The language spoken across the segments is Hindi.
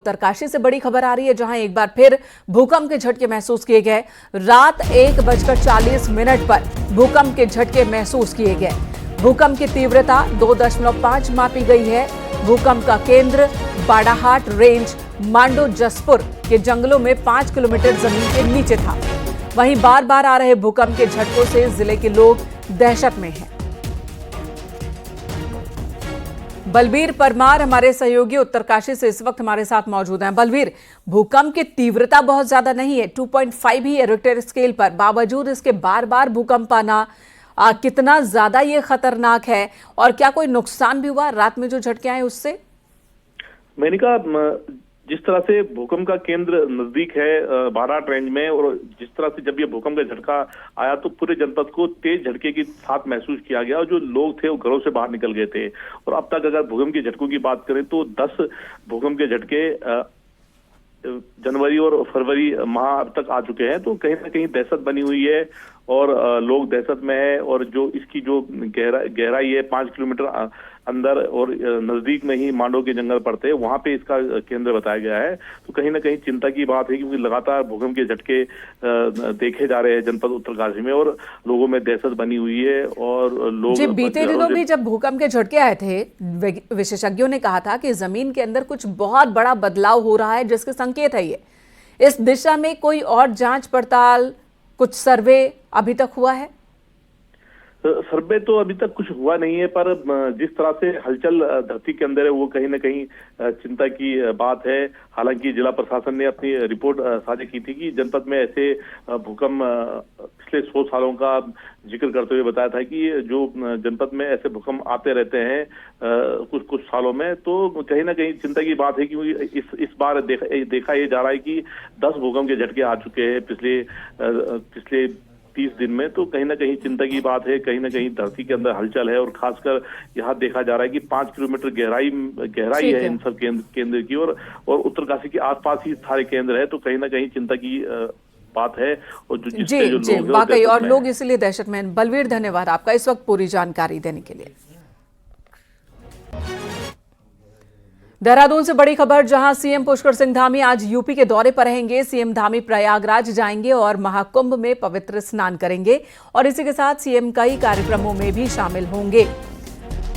उत्तरकाशी से बड़ी खबर आ रही है, जहां एक बार फिर भूकंप के झटके महसूस किए गए। रात 1:40 पर भूकंप के झटके महसूस किए गए। भूकंप की तीव्रता 2.5 मापी गई है। भूकंप का केंद्र बाड़ाहाट रेंज मांडो जसपुर के जंगलों में 5 किलोमीटर जमीन के नीचे था। वहीं बार बार आ रहे भूकंप के झटकों से जिले के लोग दहशत में हैं। बलबीर परमार हमारे सहयोगी उत्तरकाशी से इस वक्त हमारे साथ मौजूद हैं। बलबीर, भूकंप की तीव्रता बहुत ज्यादा नहीं है, 2.5 ही है रिक्टर स्केल पर, बावजूद इसके बार बार भूकंप आना कितना ज्यादा ये खतरनाक है और क्या कोई नुकसान भी हुआ रात में जो झटके आए उससे? मैंने कहा जिस तरह से भूकंप का केंद्र नजदीक है बाड़ाहाट रेंज में, और जिस तरह से जब ये भूकंप का झटका आया तो पूरे जनपद को तेज झटके के साथ महसूस किया गया और जो लोग थे वो घरों से बाहर निकल गए थे। और अब तक अगर भूकंप के झटकों की बात करें तो 10 भूकंप के झटके जनवरी और फरवरी माह अब तक आ चुके हैं। तो कहीं ना कहीं दहशत बनी हुई है और लोग दहशत में है। और जो इसकी जो गहराई है 5 किलोमीटर अंदर और नजदीक में ही मांडो के जंगल पड़ते हैं, वहां पे इसका केंद्र बताया गया है। तो कहीं ना कहीं चिंता की बात है, क्योंकि लगातार भूकंप के झटके देखे जा रहे हैं जनपद उत्तरकाशी में और लोगों में दहशत बनी हुई है। और लोग बीते दिनों भी जब भूकंप के झटके आए थे, विशेषज्ञों ने कहा था कि जमीन के अंदर कुछ बहुत बड़ा बदलाव हो रहा है, जिसके संकेत है ये। इस दिशा में कोई और जांच पड़ताल, कुछ सर्वे अभी तक हुआ है? सर्वे तो अभी तक कुछ हुआ नहीं है, पर जिस तरह से हलचल धरती के अंदर है वो कहीं ना कहीं चिंता की बात है। हालांकि जिला प्रशासन ने अपनी रिपोर्ट साझा की थी कि जनपद में ऐसे भूकंप पिछले 100 सालों का जिक्र करते हुए बताया था कि जो जनपद में ऐसे भूकंप आते रहते हैं कुछ सालों में। तो कहीं ना कहीं चिंता की बात है, क्योंकि इस बार देखा ये जा रहा है कि 10 भूकंप के झटके आ चुके हैं पिछले 30 दिन में। तो कहीं ना कहीं चिंता की बात है, कहीं ना कहीं धरती के अंदर हलचल है। और खासकर यहाँ देखा जा रहा है कि 5 किलोमीटर गहराई है इन सब केंद्र की, और उत्तरकाशी के आसपास ही सारे केंद्र है। तो कहीं ना कहीं चिंता की बात है। और जो लोग वाकई, और लोग इसलिए दहशत में। बलबीर, धन्यवाद आपका इस वक्त पूरी जानकारी देने के लिए। देहरादून से बड़ी खबर, जहां सीएम पुष्कर सिंह धामी आज यूपी के दौरे पर रहेंगे। सीएम धामी प्रयागराज जाएंगे और महाकुंभ में पवित्र स्नान करेंगे और इसी के साथ सीएम कई कार्यक्रमों में भी शामिल होंगे।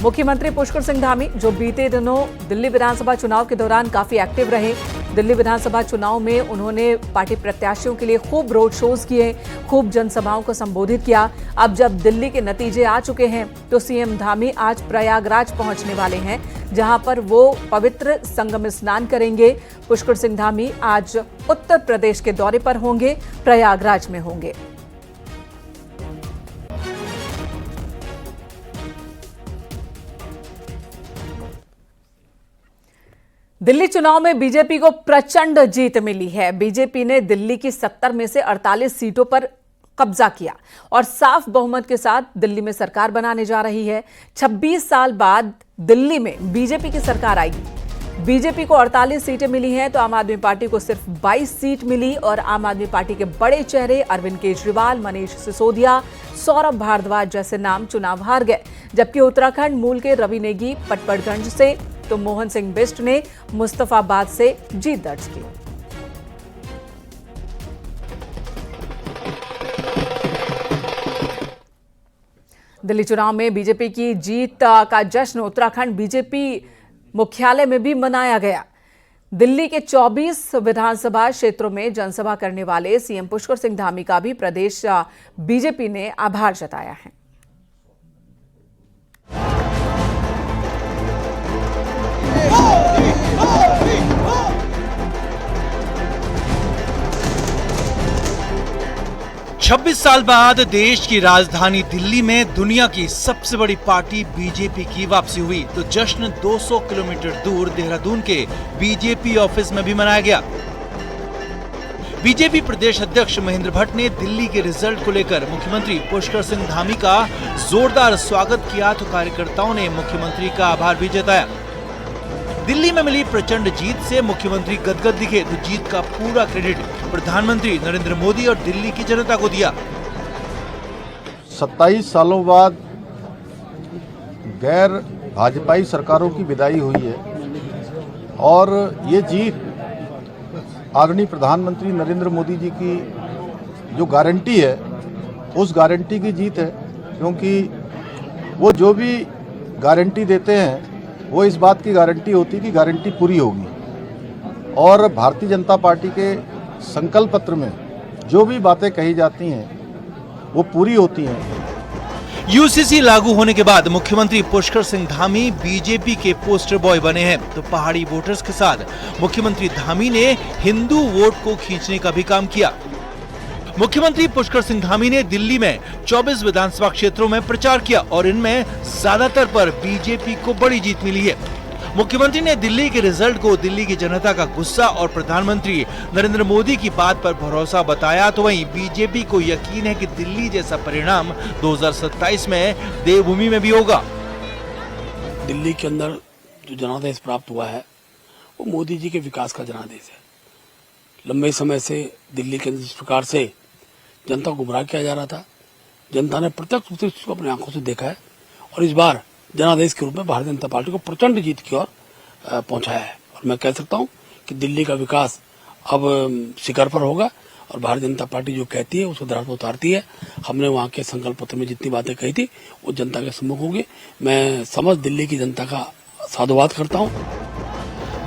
मुख्यमंत्री पुष्कर सिंह धामी, जो बीते दिनों दिल्ली विधानसभा चुनाव के दौरान काफी एक्टिव रहे, दिल्ली विधानसभा चुनाव में उन्होंने पार्टी प्रत्याशियों के लिए खूब रोड शोज किए, खूब जनसभाओं को संबोधित किया। अब जब दिल्ली के नतीजे आ चुके हैं तो सीएम धामी आज प्रयागराज पहुंचने वाले हैं, जहां पर वो पवित्र संगम स्नान करेंगे। पुष्कर सिंह धामी आज उत्तर प्रदेश के दौरे पर होंगे, प्रयागराज में होंगे। दिल्ली चुनाव में बीजेपी को प्रचंड जीत मिली है। बीजेपी ने दिल्ली की 70 में से 48 सीटों पर कब्जा किया और साफ बहुमत के साथ दिल्ली में सरकार बनाने जा रही है। 26 साल बाद दिल्ली में बीजेपी की सरकार आएगी। बीजेपी को 48 सीटें मिली हैं तो आम आदमी पार्टी को सिर्फ 22 सीट मिली और आम आदमी पार्टी के बड़े चेहरे अरविंद केजरीवाल, मनीष सिसोदिया, सौरभ भारद्वाज जैसे नाम चुनाव हार गए। जबकि उत्तराखंड मूल के रवि नेगी पटपड़गंज से तो मोहन सिंह बिष्ट ने मुस्तफाबाद से जीत दर्ज की। दिल्ली चुनाव में बीजेपी की जीत का जश्न उत्तराखंड बीजेपी मुख्यालय में भी मनाया गया। दिल्ली के 24 विधानसभा क्षेत्रों में जनसभा करने वाले सीएम पुष्कर सिंह धामी का भी प्रदेश बीजेपी ने आभार जताया है। छब्बीस साल बाद देश की राजधानी दिल्ली में दुनिया की सबसे बड़ी पार्टी बीजेपी की वापसी हुई तो जश्न 200 किलोमीटर दूर देहरादून के बीजेपी ऑफिस में भी मनाया गया। बीजेपी प्रदेश अध्यक्ष महेंद्र भट्ट ने दिल्ली के रिजल्ट को लेकर मुख्यमंत्री पुष्कर सिंह धामी का जोरदार स्वागत किया तो कार्यकर्ताओं ने मुख्यमंत्री का आभार भी जताया। दिल्ली में मिली प्रचंड जीत से मुख्यमंत्री गदगद दिखे तो जीत का पूरा क्रेडिट प्रधानमंत्री नरेंद्र मोदी और दिल्ली की जनता को दिया। 27 सालों बाद गैर भाजपाई सरकारों की विदाई हुई है और ये जीत आदरणीय प्रधानमंत्री नरेंद्र मोदी जी की जो गारंटी है उस गारंटी की जीत है, क्योंकि वो जो भी गारंटी देते हैं वो इस बात की गारंटी होती है कि गारंटी पूरी होगी। और भारतीय जनता पार्टी के संकल्प पत्र में जो भी बातें कही जाती हैं वो पूरी होती हैं। यूसीसी लागू होने के बाद मुख्यमंत्री पुष्कर सिंह धामी बीजेपी के पोस्टर बॉय बने हैं, तो पहाड़ी वोटर्स के साथ मुख्यमंत्री धामी ने हिंदू वोट को खींचने का भी काम किया। मुख्यमंत्री पुष्कर सिंह धामी ने दिल्ली में 24 विधानसभा क्षेत्रों में प्रचार किया और इनमें ज्यादातर पर बीजेपी को बड़ी जीत मिली है। मुख्यमंत्री ने दिल्ली के रिजल्ट को दिल्ली की जनता का गुस्सा और प्रधानमंत्री नरेंद्र मोदी की बात पर भरोसा बताया, तो वहीं बीजेपी को यकीन है कि दिल्ली जैसा परिणाम 2027 में देवभूमि में भी होगा। दिल्ली के अंदर जो जनादेश प्राप्त हुआ है वो मोदी जी के विकास का जनादेश है। लंबे समय से दिल्ली के अंदर जिस प्रकार से जनता को गुमराह किया जा रहा था, जनता ने प्रत्यक्ष रूप से इसको अपनी आंखों से देखा है और इस बार जनादेश के रूप में भारतीय जनता पार्टी को प्रचंड जीत की ओर पहुंचाया है। और मैं कह सकता हूं कि दिल्ली का विकास अब शिखर पर होगा और भारतीय जनता पार्टी जो कहती है उसको धरातल पर उतारती है। हमने वहां के संकल्प पत्र में जितनी बातें कही थी वो जनता के सम्मुख होंगी। मैं समझ दिल्ली की जनता का साधुवाद करता हूं।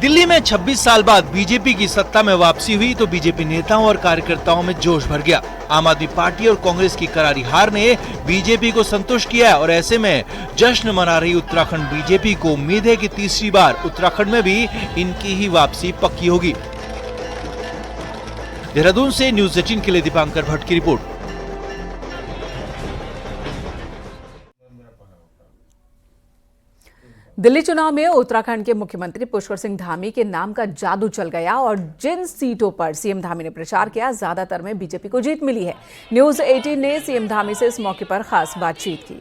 दिल्ली में 26 साल बाद बीजेपी की सत्ता में वापसी हुई तो बीजेपी नेताओं और कार्यकर्ताओं में जोश भर गया। आम आदमी पार्टी और कांग्रेस की करारी हार ने बीजेपी को संतुष्ट किया है और ऐसे में जश्न मना रही उत्तराखंड बीजेपी को उम्मीद है कि तीसरी बार उत्तराखंड में भी इनकी ही वापसी पक्की होगी। देहरादून से न्यूज़ 18 के लिए दीपांकर भट्ट की रिपोर्ट। दिल्ली चुनाव में उत्तराखंड के मुख्यमंत्री पुष्कर सिंह धामी के नाम का जादू चल गया और जिन सीटों पर सीएम धामी ने प्रचार किया ज्यादातर में बीजेपी को जीत मिली है। न्यूज़ 18 ने सीएम धामी से इस मौके पर खास बातचीत की।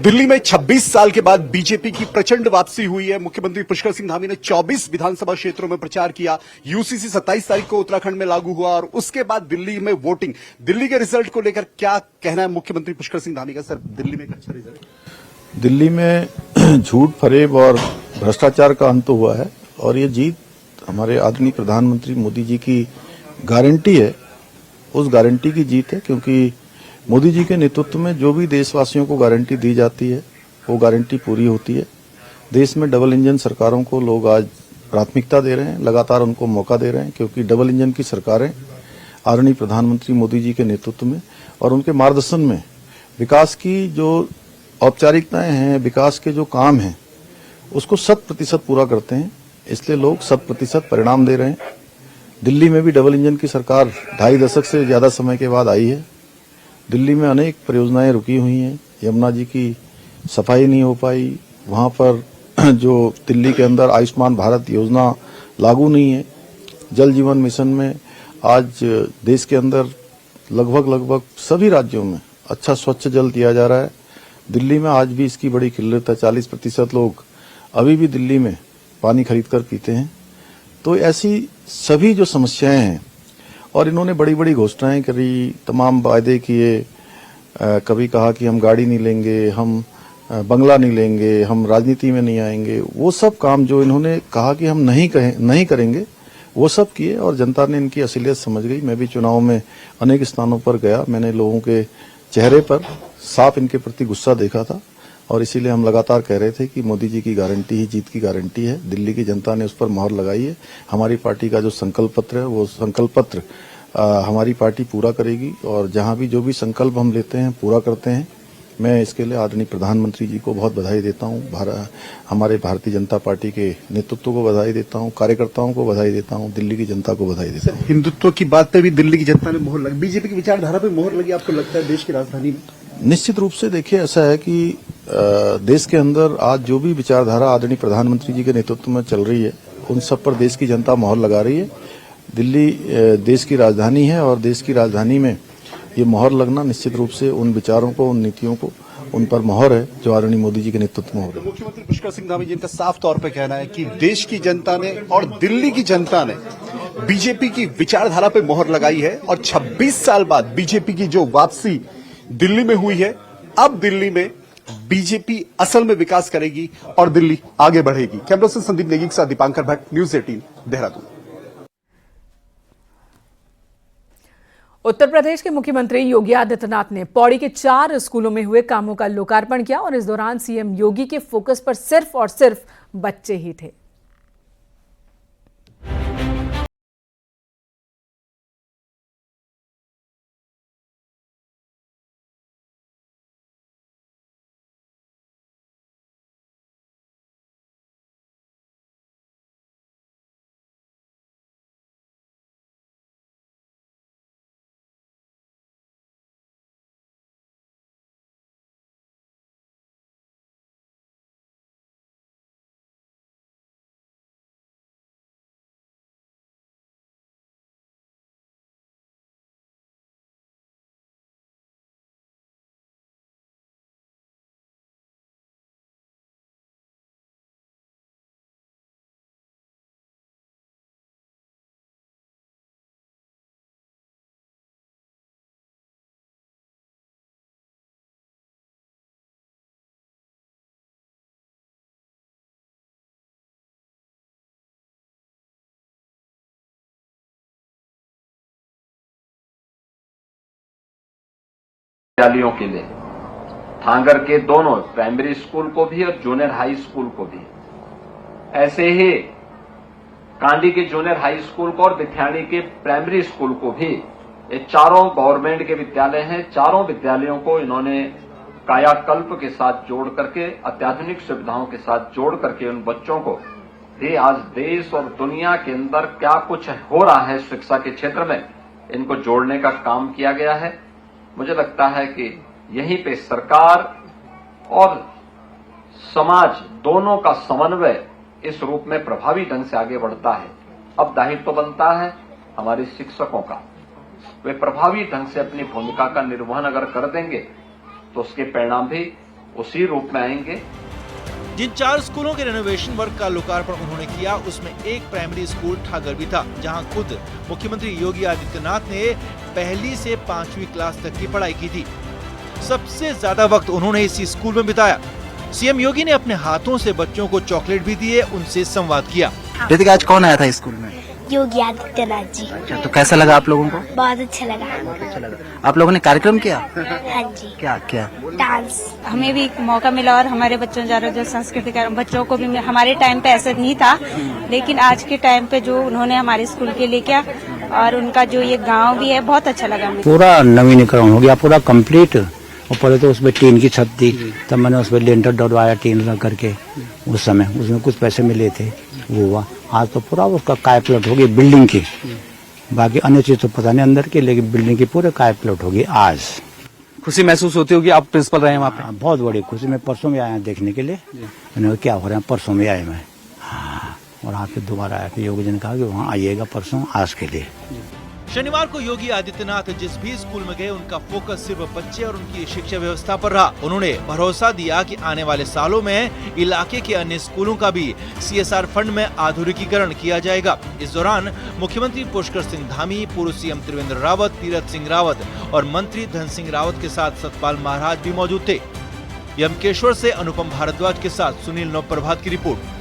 दिल्ली में 26 साल के बाद बीजेपी की प्रचंड वापसी हुई है। मुख्यमंत्री पुष्कर सिंह धामी ने 24 विधानसभा क्षेत्रों में प्रचार किया। यूसीसी 27 तारीख को उत्तराखंड में लागू हुआ और उसके बाद दिल्ली में वोटिंग। दिल्ली के रिजल्ट को लेकर क्या कहना है मुख्यमंत्री पुष्कर सिंह धामी का? सर, दिल्ली में एक अच्छा रिजल्ट। दिल्ली में झूठ, फरेब और भ्रष्टाचार का अंत हुआ है और ये जीत हमारे आदरणीय प्रधानमंत्री मोदी जी की गारंटी है, उस गारंटी की जीत है, क्योंकि मोदी जी के नेतृत्व में जो भी देशवासियों को गारंटी दी जाती है वो गारंटी पूरी होती है। देश में डबल इंजन सरकारों को लोग आज प्राथमिकता दे रहे हैं, लगातार उनको मौका दे रहे हैं, क्योंकि डबल इंजन की सरकारें आदरणीय प्रधानमंत्री मोदी जी के नेतृत्व में और उनके मार्गदर्शन में विकास की जो औपचारिकताएं हैं, विकास के जो काम हैं, उसको 100% पूरा करते हैं। इसलिए लोग 100% परिणाम दे रहे हैं। दिल्ली में भी डबल इंजन की सरकार 2.5 दशक से ज्यादा समय के बाद आई है। दिल्ली में अनेक परियोजनाएं रुकी हुई हैं। यमुना जी की सफाई नहीं हो पाई, वहां पर जो दिल्ली के अंदर आयुष्मान भारत योजना लागू नहीं है। जल जीवन मिशन में आज देश के अंदर लगभग सभी राज्यों में अच्छा स्वच्छ जल दिया जा रहा है। दिल्ली में आज भी इसकी बड़ी किल्लत है। 40% लोग अभी भी दिल्ली में पानी खरीद कर पीते हैं। तो ऐसी सभी जो समस्याएं हैं, और इन्होंने बड़ी बड़ी घोषणाएं करी, तमाम वायदे किए। कभी कहा कि हम गाड़ी नहीं लेंगे, हम बंगला नहीं लेंगे, हम राजनीति में नहीं आएंगे। वो सब काम जो इन्होंने कहा कि हम नहीं करेंगे, वो सब किए और जनता ने इनकी असलियत समझ गई। मैं भी चुनाव में अनेक स्थानों पर गया, मैंने लोगों के चेहरे पर साफ इनके प्रति गुस्सा देखा था और इसीलिए हम लगातार कह रहे थे कि मोदी जी की गारंटी ही जीत की गारंटी है। दिल्ली की जनता ने उस पर मोहर लगाई है। हमारी पार्टी का जो संकल्प पत्र है वो संकल्प पत्र हमारी पार्टी पूरा करेगी और जहां भी जो भी संकल्प हम लेते हैं पूरा करते हैं। मैं इसके लिए आदरणीय प्रधानमंत्री जी को बहुत बधाई देता हूं, हमारे भारतीय जनता पार्टी के नेतृत्व को बधाई देता हूं, कार्यकर्ताओं को बधाई देता हूं, दिल्ली की जनता को बधाई देता हूं। हिंदुत्व की बात पे भी दिल्ली की जनता ने मोहर लगी, बीजेपी की विचारधारा पे मोहर लगी, आपको लगता है देश की राजधानी में? निश्चित रूप से देखिए, ऐसा है कि देश के अंदर आज जो भी विचारधारा आदरणीय प्रधानमंत्री जी के नेतृत्व में चल रही है उन सब पर देश की जनता मोहर लगा रही है। दिल्ली देश की राजधानी है और देश की राजधानी में ये मोहर लगना निश्चित रूप से उन विचारों को, उन नीतियों को, उन पर मोहर है जो आदरणीय मोदी जी के नेतृत्व में हो रही है। मुख्यमंत्री पुष्कर सिंह धामी जी का साफ तौर पर कहना है कि देश की जनता ने और दिल्ली की जनता ने बीजेपी की विचारधारा पे मोहर लगाई है और 26 साल बाद बीजेपी की जो वापसी दिल्ली में हुई है, अब दिल्ली में बीजेपी असल में विकास करेगी और दिल्ली आगे बढ़ेगी। कैमरा पर्सन संदीप नेगी के साथ दीपांकर भट्ट, न्यूज 18 देहरादून। उत्तर प्रदेश के मुख्यमंत्री योगी आदित्यनाथ ने पौड़ी के 4 स्कूलों में हुए कामों का लोकार्पण किया और इस दौरान सीएम योगी के फोकस पर सिर्फ और सिर्फ बच्चे ही थे। विद्यालयों के लिए थांगर के दोनों प्राइमरी स्कूल को भी और जूनियर हाई स्कूल को भी, ऐसे ही कांडी के जूनियर हाई स्कूल को और बिथाणी के प्राइमरी स्कूल को भी, ये चारों गवर्नमेंट के विद्यालय हैं। चारों विद्यालयों को इन्होंने कायाकल्प के साथ जोड़ करके, अत्याधुनिक सुविधाओं के साथ जोड़ करके उन बच्चों को भी आज देश और दुनिया के अंदर क्या कुछ हो रहा है शिक्षा के क्षेत्र में, इनको जोड़ने का काम किया गया है। मुझे लगता है कि यहीं पे सरकार और समाज दोनों का समन्वय इस रूप में प्रभावी ढंग से आगे बढ़ता है। अब दायित्व तो बनता है हमारे शिक्षकों का, वे प्रभावी ढंग से अपनी भूमिका का निर्वहन अगर कर देंगे तो उसके परिणाम भी उसी रूप में आएंगे। जिन 4 स्कूलों के रेनोवेशन वर्क का लोकार्पण उन्होंने किया, उसमें एक प्राइमरी स्कूल ठागर भी था, जहां खुद मुख्यमंत्री योगी आदित्यनाथ ने 1ली से 5वीं क्लास तक की पढ़ाई की थी। सबसे ज्यादा वक्त उन्होंने इसी स्कूल में बिताया। सीएम योगी ने अपने हाथों से बच्चों को चॉकलेट भी दिए, उनसे संवाद किया। रितिका, आज कौन आया था स्कूल में? योगी आदित्यनाथ जी। अच्छा, तो कैसा लगा आप लोगों को? बहुत अच्छा लगा। आप लोगों ने कार्यक्रम किया? हाँ जी। क्या क्या? डांस। हमें भी एक मौका मिला और हमारे बच्चों जो सांस्कृतिक बच्चों को भी, हमारे टाइम पे ऐसा नहीं था, लेकिन आज के टाइम पे जो उन्होंने हमारे स्कूल के लिए किया और उनका जो ये गांव भी है, बहुत अच्छा लगा हमें। पूरा नवीनीकरण हो गया, पूरा कंप्लीट। और पहले तो उसमें टीन की छत थी, तब मैंने उसमें लेंटर डलवाया टीन लग करके। उस समय उसमें कुछ पैसे मिले थे, वो हुआ। आज तो पूरा उसका कायापलट हो गई बिल्डिंग की। बाकी अन्य चीज तो पता नहीं अंदर की, लेकिन बिल्डिंग की पूरे कायापलट हो गई आज। खुशी महसूस होती होगी, आप प्रिंसिपल रहे हैं वहाँ पे? बहुत बड़ी खुशी। मैं परसों में आया देखने के लिए, मैंने क्या हो रहा है, परसों में आया मैं। और आप फिर दोबारा आया, योगी जी ने कहा कि वहाँ आइएगा परसों आज के लिए। शनिवार को योगी आदित्यनाथ जिस भी स्कूल में गए, उनका फोकस सिर्फ बच्चे और उनकी शिक्षा व्यवस्था पर रहा। उन्होंने भरोसा दिया कि आने वाले सालों में इलाके के अन्य स्कूलों का भी CSR फंड में आधुनिकीकरण किया जाएगा। इस दौरान मुख्यमंत्री पुष्कर सिंह धामी, पूर्व सीएम त्रिवेंद्र रावत, तीरथ सिंह रावत और मंत्री धन सिंह रावत के साथ सतपाल महाराज भी मौजूद थे। यमकेश्वर से अनुपम भारद्वाज के साथ सुनील नवप्रभात की रिपोर्ट।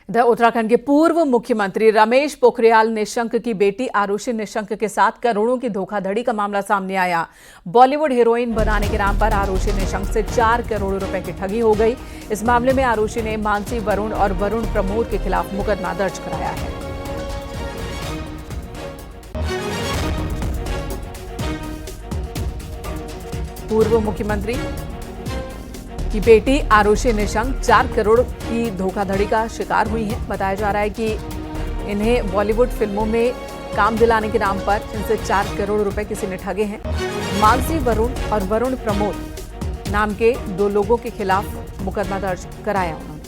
इधर उत्तराखंड के पूर्व मुख्यमंत्री रमेश पोखरियाल निशंक की बेटी आरुषि निशंक के साथ करोड़ों की धोखाधड़ी का मामला सामने आया। बॉलीवुड हीरोइन बनाने के नाम पर आरुषि निशंक से 4 करोड़ रुपए की ठगी हो गई। इस मामले में आरुषि ने मानसी वरुण और वरुण प्रमोद के खिलाफ मुकदमा दर्ज कराया है। पूर्व मुख्यमंत्री की बेटी आरुषि निशंक 4 करोड़ की धोखाधड़ी का शिकार हुई हैं। बताया जा रहा है कि इन्हें बॉलीवुड फिल्मों में काम दिलाने के नाम पर इनसे 4 करोड़ रुपए किसी ने ठगे हैं। मानसी वरुण और वरुण प्रमोद नाम के 2 लोगों के खिलाफ मुकदमा दर्ज कराया उन्होंने।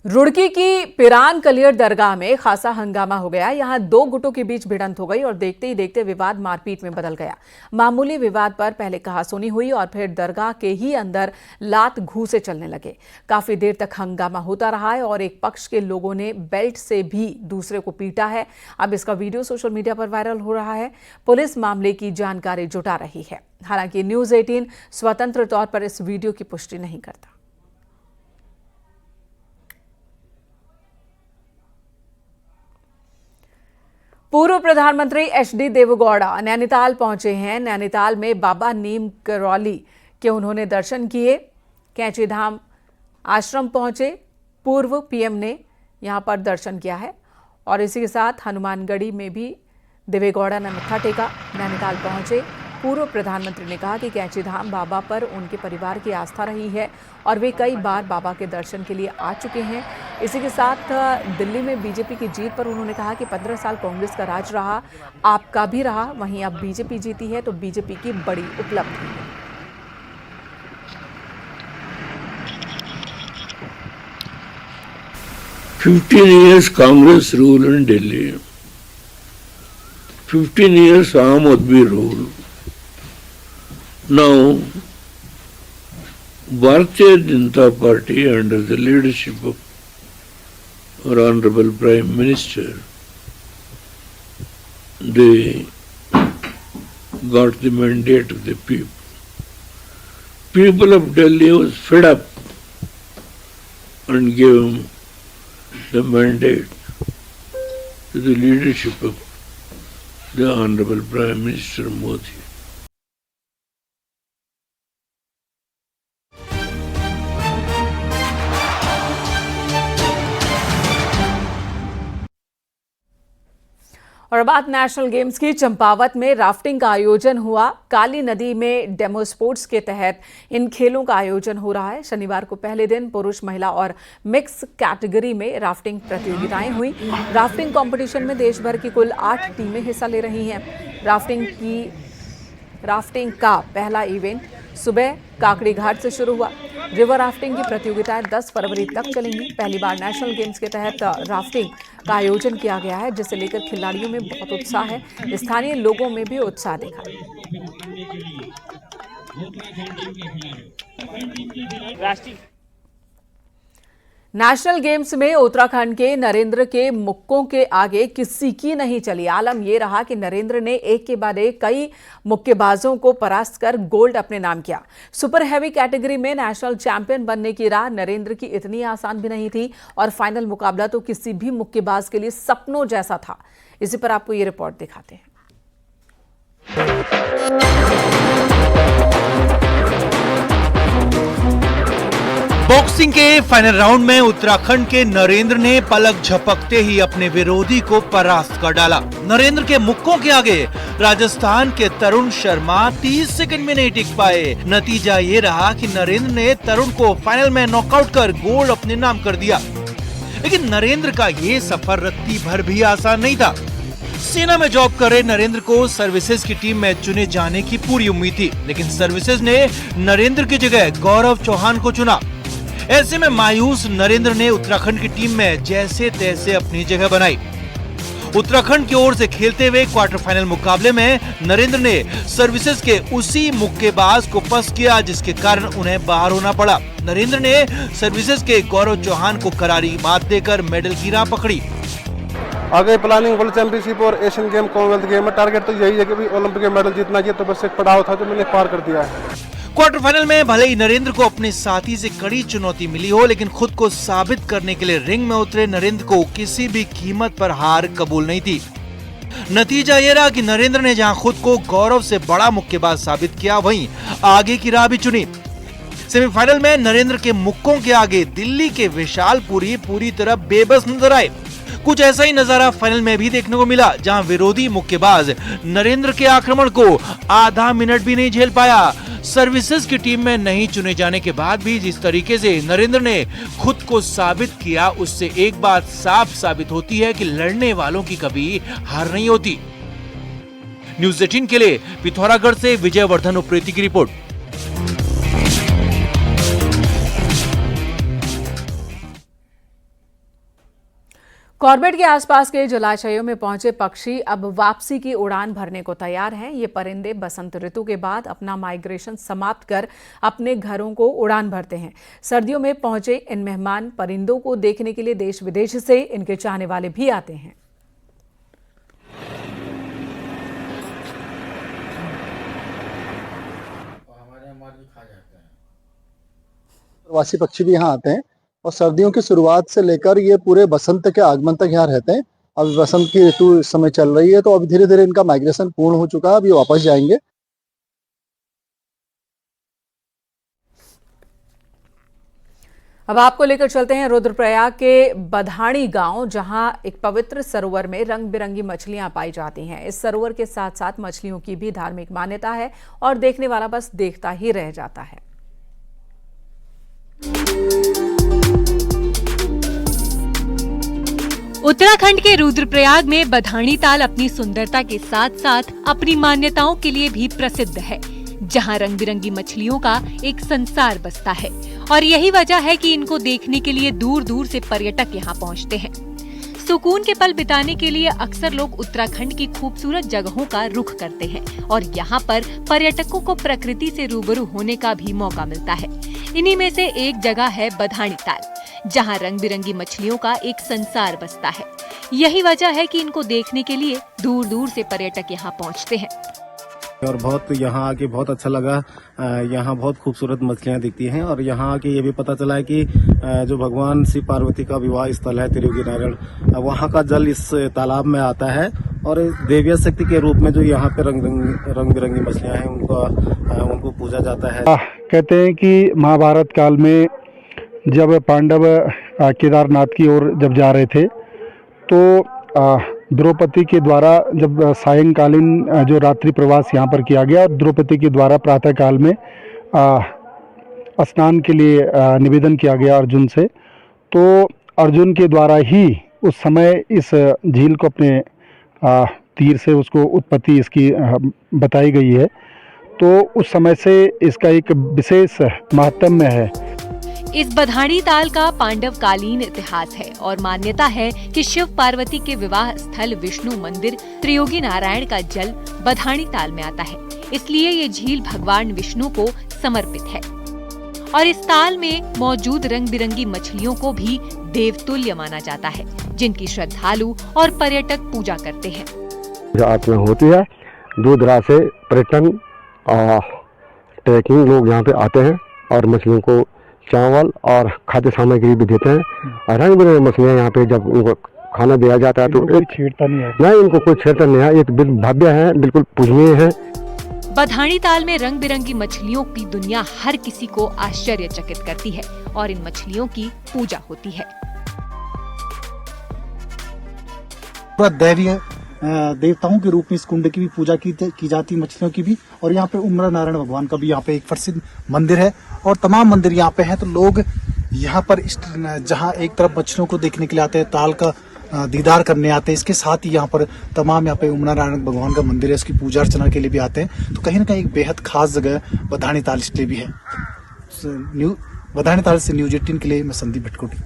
रुड़की की पिरान कलियर दरगाह में खासा हंगामा हो गया। यहां दो गुटों के बीच भिड़ंत हो गई और देखते ही देखते विवाद मारपीट में बदल गया। मामूली विवाद पर पहले कहासुनी हुई और फिर दरगाह के ही अंदर लात घूंसे चलने लगे। काफी देर तक हंगामा होता रहा है और एक पक्ष के लोगों ने बेल्ट से भी दूसरे को पीटा है। अब इसका वीडियो सोशल मीडिया पर वायरल हो रहा है। पुलिस मामले की जानकारी जुटा रही है। हालांकि न्यूज़ 18 स्वतंत्र तौर पर इस वीडियो की पुष्टि नहीं करता। पूर्व प्रधानमंत्री एचडी देवेगौड़ा नैनीताल पहुंचे हैं। नैनीताल में बाबा नीम करौली के उन्होंने दर्शन किए। कैंचीधाम आश्रम पहुंचे। पूर्व पीएम ने यहां पर दर्शन किया है और इसी के साथ हनुमानगढ़ी में भी देवेगौड़ा ने मत्था टेका। नैनीताल पहुंचे पूर्व प्रधानमंत्री ने कहा कि कैंचीधाम बाबा पर उनके परिवार की आस्था रही है और वे कई बार बाबा के दर्शन के लिए आ चुके हैं। इसी के साथ दिल्ली में बीजेपी की जीत पर उन्होंने कहा कि 15 साल कांग्रेस का राज रहा, आपका भी रहा, वहीं अब बीजेपी जीती है तो बीजेपी की बड़ी उपलब्धि है। $15 years Congress rule in Delhi, 15 years Aam Aadmi rule. Now, Bharatiya Janata Party under the leadership of our Honorable Prime Minister, they got the mandate of the people. People of Delhi was fed up and gave them the mandate to the leadership of the Honorable Prime Minister Modi. और बात नेशनल गेम्स की। चंपावत में राफ्टिंग का आयोजन हुआ। काली नदी में डेमो स्पोर्ट्स के तहत इन खेलों का आयोजन हो रहा है। शनिवार को पहले दिन पुरुष, महिला और मिक्स कैटेगरी में राफ्टिंग प्रतियोगिताएं हुई। राफ्टिंग कंपटीशन में देश भर की कुल 8 टीमें हिस्सा ले रही हैं। राफ्टिंग का पहला इवेंट सुबह काकड़ी घाट से शुरू हुआ। रिवर राफ्टिंग की प्रतियोगिताएं 10 फरवरी तक चलेंगी। पहली बार नेशनल गेम्स के तहत राफ्टिंग का आयोजन किया गया है, जिसे लेकर खिलाड़ियों में बहुत उत्साह है। स्थानीय लोगों में भी उत्साह देखा। नेशनल गेम्स में उत्तराखंड के नरेंद्र के मुक्कों के आगे किसी की नहीं चली। आलम यह रहा कि नरेंद्र ने एक के बाद एक कई मुक्केबाजों को परास्त कर गोल्ड अपने नाम किया। सुपर हैवी कैटेगरी में नेशनल चैंपियन बनने की राह नरेंद्र की इतनी आसान भी नहीं थी और फाइनल मुकाबला तो किसी भी मुक्केबाज के लिए सपनों जैसा था। इसी पर आपको ये रिपोर्ट दिखाते हैं। बॉक्सिंग के फाइनल राउंड में उत्तराखंड के नरेंद्र ने पलक झपकते ही अपने विरोधी को परास्त कर डाला। नरेंद्र के मुक्कों के आगे राजस्थान के तरुण शर्मा 30 सेकंड में नहीं टिक पाए। नतीजा ये रहा कि नरेंद्र ने तरुण को फाइनल में नॉकआउट कर गोल्ड अपने नाम कर दिया। लेकिन नरेंद्र का ये सफर रत्ती भर भी आसान नहीं था। सेना में जॉब कर रहे नरेंद्र को सर्विसेज की टीम में चुने जाने की पूरी उम्मीद थी, लेकिन सर्विसेज ने नरेंद्र की जगह गौरव चौहान को चुना। ऐसे में मायूस नरेंद्र ने उत्तराखंड की टीम में जैसे तैसे अपनी जगह बनाई। उत्तराखंड की ओर से खेलते हुए क्वार्टर फाइनल मुकाबले में नरेंद्र ने सर्विसेज के उसी मुक्केबाज को पस्त किया, जिसके कारण उन्हें बाहर होना पड़ा। नरेंद्र ने सर्विसेज के गौरव चौहान को करारी मात देकर मेडल की राह पकड़ी। आगे प्लानिंग वर्ल्ड चैंपियनशिप और एशियन गेम, कॉमनवेल्थ गेम में टारगेट तो यही है कि ओलंपिक में मेडल जीतना चाहिए, तो बस एक पड़ाव था जो मैंने पार कर दिया है। क्वार्टर फाइनल में भले ही नरेंद्र को अपने साथी से कड़ी चुनौती मिली हो, लेकिन खुद को साबित करने के लिए रिंग में उतरे नरेंद्र को किसी भी कीमत पर हार कबूल नहीं थी। नतीजा ये रहा कि नरेंद्र ने जहां खुद को गौरव से बड़ा मुक्केबाज साबित किया, वहीं आगे की राह भी चुनी। सेमीफाइनल में नरेंद्र के मुक्कों के आगे दिल्ली के विशालपुरी पूरी तरह बेबस नजर आए। कुछ ऐसा ही नजारा फाइनल में भी देखने को मिला, जहां विरोधी मुक्केबाज नरेंद्र के आक्रमण को आधा मिनट भी नहीं झेल पाया। सर्विसेज की टीम में नहीं चुने जाने के बाद भी जिस तरीके से नरेंद्र ने खुद को साबित किया, उससे एक बात साफ साबित होती है कि लड़ने वालों की कभी हार नहीं होती। न्यूज़ 18 के लिए पिथौरागढ़ से विजयवर्धन उप्रेती की रिपोर्ट। कॉर्बेट के आसपास के जलाशयों में पहुंचे पक्षी अब वापसी की उड़ान भरने को तैयार हैं। ये परिंदे बसंत ऋतु के बाद अपना माइग्रेशन समाप्त कर अपने घरों को उड़ान भरते हैं। सर्दियों में पहुंचे इन मेहमान परिंदों को देखने के लिए देश विदेश से इनके चाहने वाले भी आते हैं। प्रवासी पक्षी भी यहाँ आते हैं और सर्दियों की शुरुआत से लेकर ये पूरे बसंत के आगमन तक यहाँ रहते हैं। अब बसंत की ऋतु इस समय चल रही है, तो अब धीरे धीरे इनका माइग्रेशन पूर्ण हो चुका है, अभी वापस जाएंगे। अब आपको लेकर चलते हैं रुद्रप्रयाग के बधाणी गांव, जहां एक पवित्र सरोवर में रंग बिरंगी मछलियां पाई जाती हैं। इस सरोवर के साथ साथ मछलियों की भी धार्मिक मान्यता है और देखने वाला बस देखता ही रह जाता है। उत्तराखंड के रुद्रप्रयाग में बधाणी ताल अपनी सुंदरता के साथ साथ अपनी मान्यताओं के लिए भी प्रसिद्ध है, जहां रंग बिरंगी मछलियों का एक संसार बसता है और यही वजह है कि इनको देखने के लिए दूर दूर से पर्यटक यहां पहुंचते हैं। सुकून के पल बिताने के लिए अक्सर लोग उत्तराखंड की खूबसूरत जगहों का रुख करते हैं और यहाँ पर पर्यटकों को प्रकृति से रूबरू होने का भी मौका मिलता है। इन्हीं में से एक जगह है बधाणी ताल, जहाँ रंग बिरंगी मछलियों का एक संसार बसता है। यही वजह है कि इनको देखने के लिए दूर दूर से पर्यटक यहाँ पहुँचते हैं। और बहुत यहाँ आके बहुत अच्छा लगा। यहाँ बहुत खूबसूरत मछलियाँ दिखती हैं और यहाँ आके ये भी पता चला है कि जो भगवान शिव पार्वती का विवाह स्थल है त्रियोगी नारायण, वहाँ का जल इस तालाब में आता है और देवी शक्ति के रूप में जो यहाँ पे रंग बिरंगी मछलियाँ हैं उनको पूजा जाता है। कहते हैं कि महाभारत काल में जब पांडव केदारनाथ की ओर जब जा रहे थे, तो द्रौपदी के द्वारा जब सायंकालीन जो रात्रि प्रवास यहाँ पर किया गया, द्रौपदी के द्वारा प्रातः काल में स्नान के लिए निवेदन किया गया अर्जुन से, तो अर्जुन के द्वारा ही उस समय इस झील को अपने तीर से उसको उत्पत्ति इसकी बताई गई है। तो उस समय से इसका एक विशेष महात्म्य है। इस बधाणी ताल का पांडव कालीन इतिहास है और मान्यता है कि शिव पार्वती के विवाह स्थल विष्णु मंदिर त्रियोगी नारायण का जल बधाणी ताल में आता है, इसलिए ये झील भगवान विष्णु को समर्पित है। और इस ताल में मौजूद रंग बिरंगी मछलियों को भी देवतुल्य माना जाता है, जिनकी श्रद्धालु और पर्यटक पूजा करते हैं। जो आत्मा होती है, दूर दराज से पर्यटन ट्रैकिंग लोग यहाँ पे आते हैं और मछलियों को चावल और खाद्य सामग्री भी देते हैं। रंग बिरंगी मछलियाँ यहाँ पे जब उनको खाना दिया जाता है तो छेड़ता नहीं है, नहीं इनको कोई छेड़ता नहीं है, एक भव्य है, बिल्कुल पूजनीय है। बधाणी ताल में रंग बिरंगी मछलियों की दुनिया हर किसी को आश्चर्यचकित करती है और इन मछलियों की पूजा होती है। दैवीय देवताओं के रूप में इस कुंड की भी पूजा की जाती है, मछलियों की भी। और यहाँ पे उम्र नारायण भगवान का भी यहाँ पे एक प्रसिद्ध मंदिर है और तमाम मंदिर यहाँ पे हैं। तो लोग यहाँ पर जहाँ एक तरफ मछलियों को देखने के लिए आते हैं, ताल का दीदार करने आते हैं, इसके साथ ही यहाँ पर तमाम यहाँ पे उम्र नारायण भगवान का मंदिर है, इसकी पूजा अर्चना के लिए भी आते हैं। तो कहीं ना कहीं एक बेहद खास जगह बधाणी ताल इसलिए भी है। बधाणी ताल से न्यूज़ 18 के लिए मैं संदीप भटकोटी।